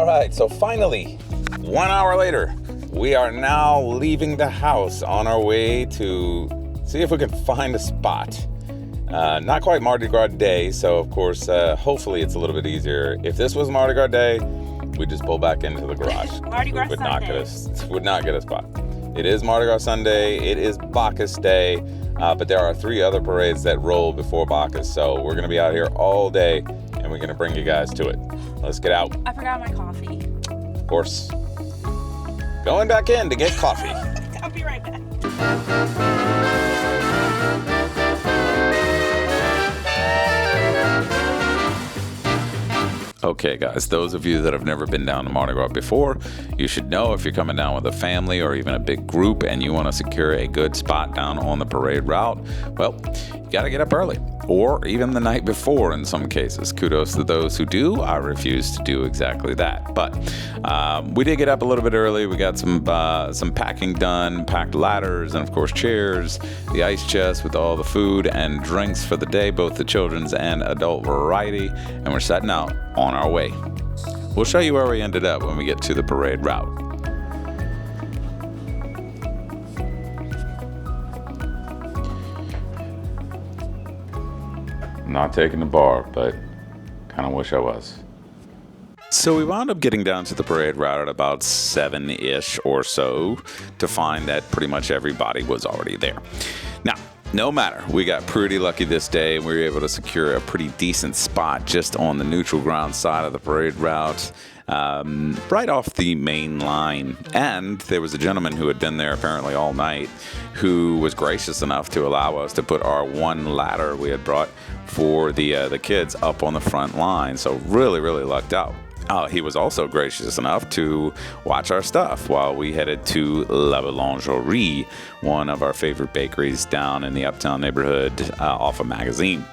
All right, so finally, 1 hour later, we are now leaving the house on our way to see if we can find a spot. Not quite Mardi Gras Day, so of course, hopefully it's a little bit easier. If this was Mardi Gras Day, we'd just pull back into the garage. Mardi Gras would Sunday. Would not get a spot. It is Mardi Gras Sunday, it is Bacchus Day, but there are 3 other parades that roll before Bacchus, so we're going to be out here all day, and we're going to bring you guys to it. Let's get out. I forgot my coffee. Of course. Going back in to get coffee. I'll be right back. Okay, guys, those of you that have never been down to Mardi Gras before, you should know if you're coming down with a family or even a big group and you want to secure a good spot down on the parade route, well, you got to get up early, or even the night before in some cases. Kudos to those who do. I refuse to do exactly that. But we did get up a little bit early. We got some packing done, packed ladders, and of course chairs, the ice chest with all the food and drinks for the day, both the children's and adult variety, and we're setting out on our way. We'll show you where we ended up when we get to the parade route. I'm not taking the bar, but kind of wish I was. So we wound up getting down to the parade route at about 7-ish or so to find that pretty much everybody was already there. Now, no matter, we got pretty lucky this day and we were able to secure a pretty decent spot just on the neutral ground side of the parade route, right off the main line. And there was a gentleman who had been there apparently all night who was gracious enough to allow us to put our one ladder we had brought for the kids up on the front line. So really, really lucked out. He was also gracious enough to watch our stuff while we headed to La Boulangerie, one of our favorite bakeries down in the uptown neighborhood off of Magazine.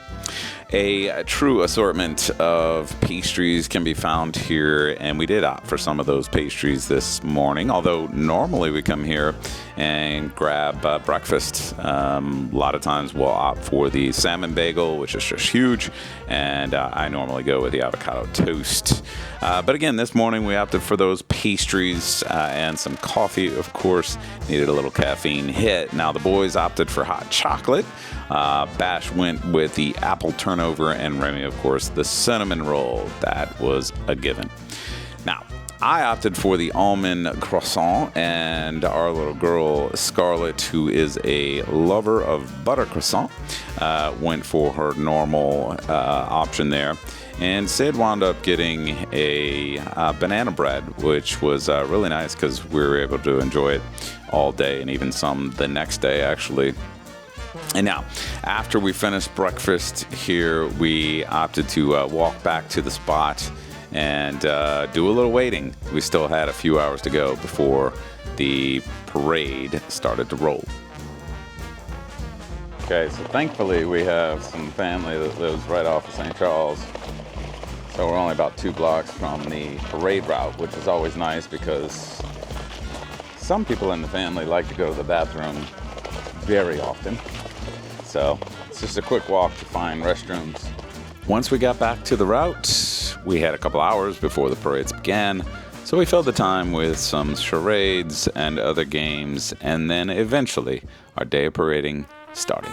A true assortment of pastries can be found here, and we did opt for some of those pastries this morning, although normally we come here and grab breakfast. A lot of times we'll opt for the salmon bagel, which is just huge, and I normally go with the avocado toast. But again, this morning we opted for those pastries and some coffee, of course. Needed a little caffeine hit. Now the boys opted for hot chocolate. Bash went with the apple turnover, and Remy, of course, the cinnamon roll. That was a given. Now, I opted for the almond croissant, and our little girl, Scarlett, who is a lover of butter croissant, went for her normal option there. And Sid wound up getting a banana bread, which was really nice because we were able to enjoy it all day and even some the next day, actually. And now, after we finished breakfast here, we opted to walk back to the spot and do a little waiting. We still had a few hours to go before the parade started to roll. Okay, so thankfully we have some family that lives right off of St. Charles. So we're only about 2 blocks from the parade route, which is always nice because some people in the family like to go to the bathroom very often. So it's just a quick walk to find restrooms. Once we got back to the route, we had a couple hours before the parades began, so we filled the time with some charades and other games, and then eventually our day of parading started.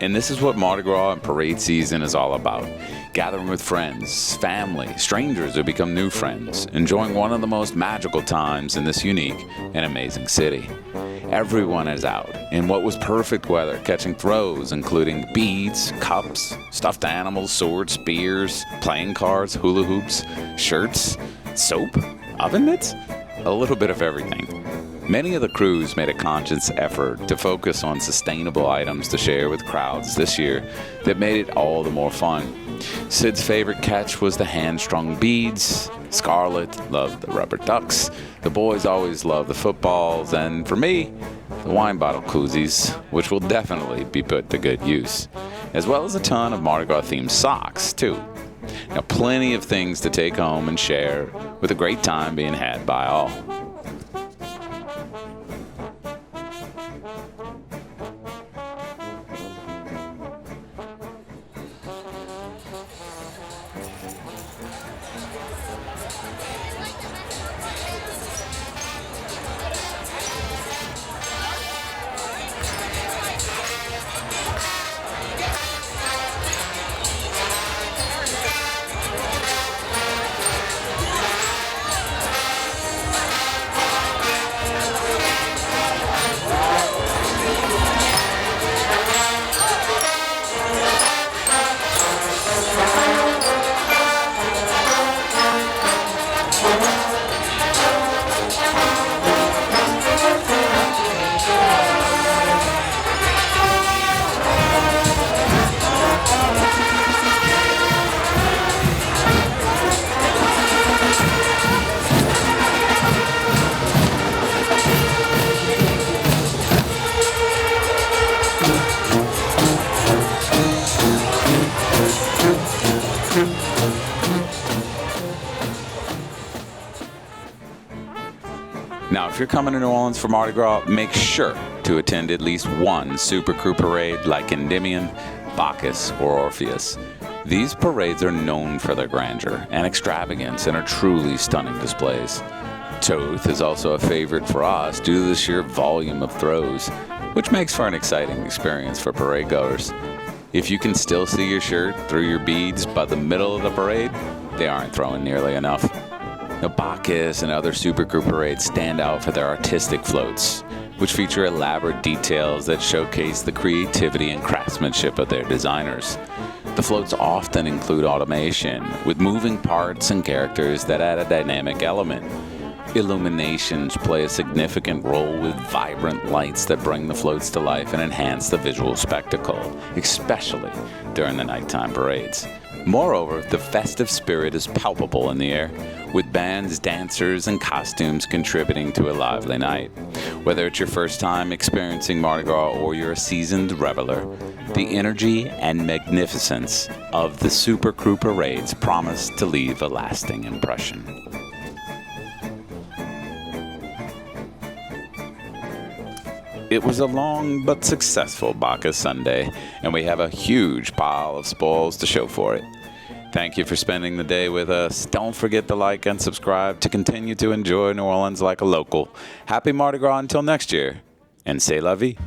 And this is what Mardi Gras and parade season is all about. Gathering with friends, family, strangers who become new friends, enjoying one of the most magical times in this unique and amazing city. Everyone is out in what was perfect weather, catching throws, including beads, cups, stuffed animals, swords, spears, playing cards, hula hoops, shirts, soap, oven mitts, a little bit of everything. Many of the crews made a conscious effort to focus on sustainable items to share with crowds this year that made it all the more fun. Sid's favorite catch was the hand-strung beads. Scarlett loved the rubber ducks. The boys always loved the footballs. And for me, the wine bottle koozies, which will definitely be put to good use. As well as a ton of Mardi Gras-themed socks, too. Now, plenty of things to take home and share, with a great time being had by all. Now, if you're coming to New Orleans for Mardi Gras, make sure to attend at least one Super Crew parade like Endymion, Bacchus, or Orpheus. These parades are known for their grandeur and extravagance and are truly stunning displays. Toth is also a favorite for us due to the sheer volume of throws, which makes for an exciting experience for parade goers. If you can still see your shirt through your beads by the middle of the parade, they aren't throwing nearly enough. Now, Bacchus and other Super Crew parades stand out for their artistic floats, which feature elaborate details that showcase the creativity and craftsmanship of their designers. The floats often include automation, with moving parts and characters that add a dynamic element. Illuminations play a significant role with vibrant lights that bring the floats to life and enhance the visual spectacle, especially during the nighttime parades. Moreover, the festive spirit is palpable in the air, with bands, dancers, and costumes contributing to a lively night. Whether it's your first time experiencing Mardi Gras or you're a seasoned reveler, the energy and magnificence of the Super Crew parades promise to leave a lasting impression. It was a long but successful Bacchus Sunday, and we have a huge pile of spoils to show for it. Thank you for spending the day with us. Don't forget to like and subscribe to continue to enjoy New Orleans like a local. Happy Mardi Gras until next year, and c'est la vie.